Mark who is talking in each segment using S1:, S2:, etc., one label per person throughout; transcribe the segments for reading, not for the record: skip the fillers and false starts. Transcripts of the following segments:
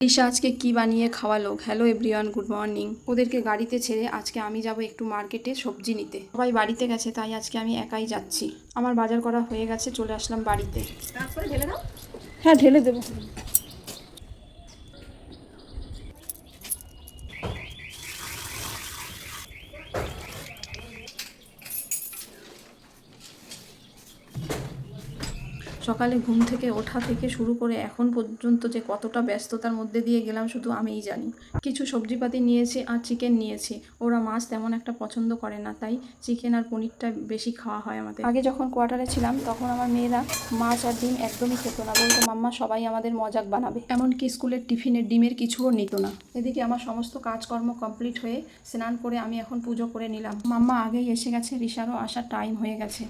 S1: রিশা আজকে কি বানিয়ে খাওয়ালো। Hello everyone, good morning. ওদেরকে গাড়িতে ছেড়ে আজকে আমি যাব একটু মার্কেটে সবজি নিতে। সবাই বাড়িতে গেছে, তাই আজকে আমি একাই যাচ্ছি। আমার বাজার করা হয়ে গেছে, চলে আসলাম বাড়িতে। হ্যাঁ, ঢেলে দেবো। সকালে ঘুম থেকে ওঠা থেকে শুরু করে এখন পর্যন্ত যে কতটা ব্যস্ততার মধ্যে দিয়ে গেলাম শুধু আমিই জানি। কিছু সবজিপাতি নিয়েছি আর চিকেন নিয়েছি। ওরা মাছ তেমন একটা পছন্দ করে না, তাই চিকেন আর পনিরটা বেশি খাওয়া হয় আমাদের। আগে যখন কোয়ার্টারে ছিলাম তখন আমার মেয়েরা মাছ আর ডিম একদমই খেত না, বলতো মাম্মা সবাই আমাদের মজাক বানাবে। এমনকি স্কুলের টিফিনে ডিমের কিছুও নিত না। এদিকে আমার সমস্ত কাজকর্ম কমপ্লিট হয়ে স্নান করে আমি এখন পুজো করে নিলাম। মাম্মা আগেই এসে গেছে, রিশারও আসার টাইম হয়ে গেছে।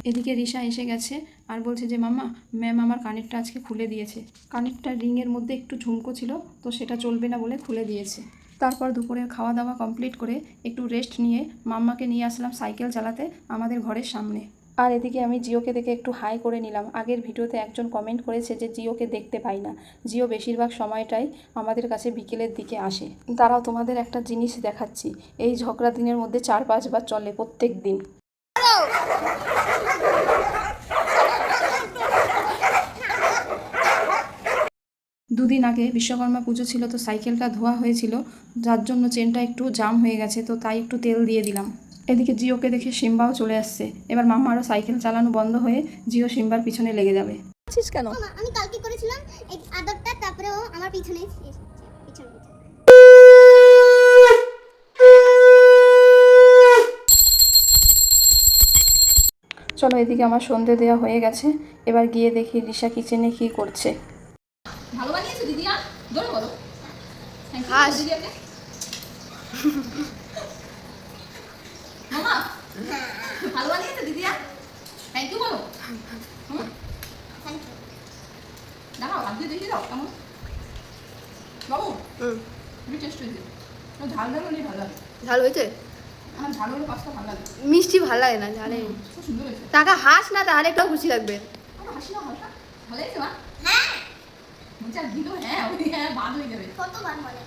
S1: এদিকে রিশা এসে গেছে আর বলছে যে মাম্মা, ম্যাম আমার কানেরটা আজকে খুলে দিয়েছে। কানেরটা রিংয়ের মধ্যে একটু ঝুমকো ছিল, তো সেটা চলবে না বলে খুলে দিয়েছে। তারপর দুপুরের খাওয়া দাওয়া কমপ্লিট করে একটু রেস্ট নিয়ে মাম্মাকে নিয়ে আসলাম সাইকেল চালাতে আমাদের ঘরের সামনে। আর এদিকে আমি জিওকে দেখে একটু হাই করে নিলাম। আগের ভিডিওতে একজন কমেন্ট করেছে যে জিওকে দেখতে পাই না। জিও বেশিরভাগ সময়টাই আমাদের কাছে বিকেলের দিকে আসে। তারাও তোমাদের একটা জিনিস দেখাচ্ছি। এই ঝগড়া দিনের মধ্যে 4-5 বার চলে প্রত্যেক দিন। দুদিন আগে বিশ্বকর্মা পুজো ছিল, তো সাইকেলটা ধোয়া হয়েছিল, যার জন্য চেনটা একটু জাম হয়ে গেছে, তো তাই একটু তেল দিয়ে দিলাম। এদিকে জিওকে দেখে সিম্বাও চলে আসছে। এবার মাম্মা আরও সাইকেল চালানো বন্ধ হয়ে জিও সিম্বার পিছনে লেগে যাবে। কেন?
S2: আমি কালকে করেছিলাম এই আদরটা, তারপরে ও আমার পিছনে
S1: চলো, এদিকে আমার সন্ধে দেওয়া হয়ে গেছে। এবার গিয়ে দেখি রিশা কিচেনে কি করছে।
S3: ভালো বানিয়েছো দিদিয়া, জোরে বলো।
S2: হাস
S3: দিদিয়াকে মামা ভালো বানিয়েছো দিদিয়া, থ্যাংক ইউ বলো। দাঁড়াও, হাত দিয়ে দেখিয়ে দাও কেমন। বাবু তুমি টেস্ট হয়েছে, ঝাল ঝাল হলেই ভালো লাগে।
S2: ঝাল হয়েছে?
S3: আমার ঝাল হলে পাস্তা ভালো লাগে,
S2: মিষ্টি ভালো লাগে না ঝালে।
S3: খুব সুন্দর হয়েছে।
S2: টাকা হাস না, তাহলে একটু খুশি লাগবে।
S3: আমার হাসি না হালকা ভালো হয়েছে মা। হ্যাঁ বলছি আর দিল, হ্যাঁ ওই হ্যাঁ বাদ হয়ে যাবে।
S2: কতবার বলে